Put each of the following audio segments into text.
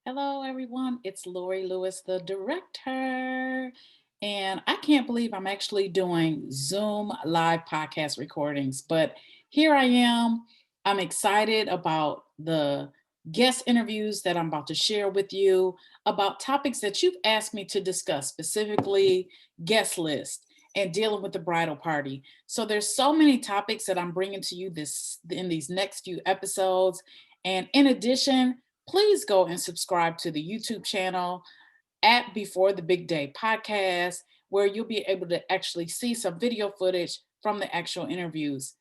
Hello, everyone. It's Lori Lewis, the director. And I can't believe I'm actually doing Zoom live podcast recordings, but here I am. I'm excited about the guest interviews that I'm about to share with you about topics that you've asked me to discuss, specifically guest list and dealing with the bridal party. So there's so many topics that I'm bringing to you this in these next few episodes. And in addition, please go and subscribe to the YouTube channel at Before the Big Day podcast, where you'll be able to actually see some video footage from the actual interviews.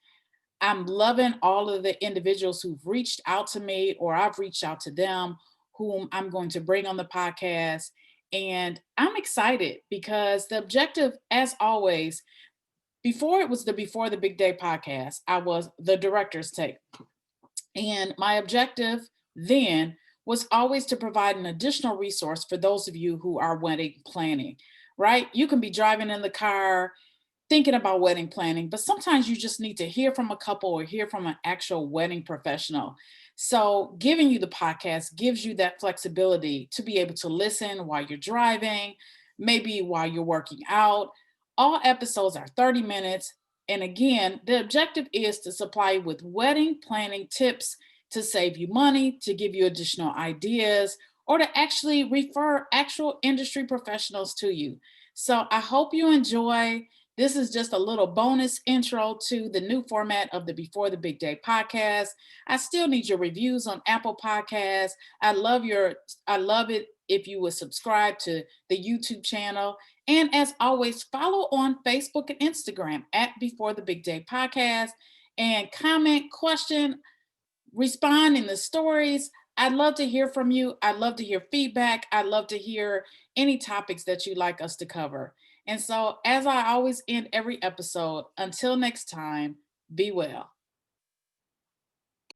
I'm loving all of the individuals who've reached out to me or I've reached out to them, whom I'm going to bring on the podcast. And I'm excited because the objective, as always, before it was the Before the Big Day podcast, I was the director's take. And my objective then was always to provide an additional resource for those of you who are wedding planning, right? You can be driving in the car thinking about wedding planning, but sometimes you just need to hear from a couple or hear from an actual wedding professional. So, giving you the podcast gives you that flexibility to be able to listen while you're driving, maybe while you're working out. All episodes are 30 minutes. And again, the objective is to supply you with wedding planning tips to save you money, to give you additional ideas, or to actually refer actual industry professionals to you. So I hope you enjoy. This is just a little bonus intro to the new format of the Before the Big Day podcast. I still need your reviews on Apple Podcasts. I love it if you would subscribe to the YouTube channel. And as always, follow on Facebook and Instagram at Before the Big Day podcast and comment, question, respond in the stories. I'd love to hear from you. I'd love to hear feedback. I'd love to hear any topics that you'd like us to cover. And so, as I always end every episode, until next time, be well.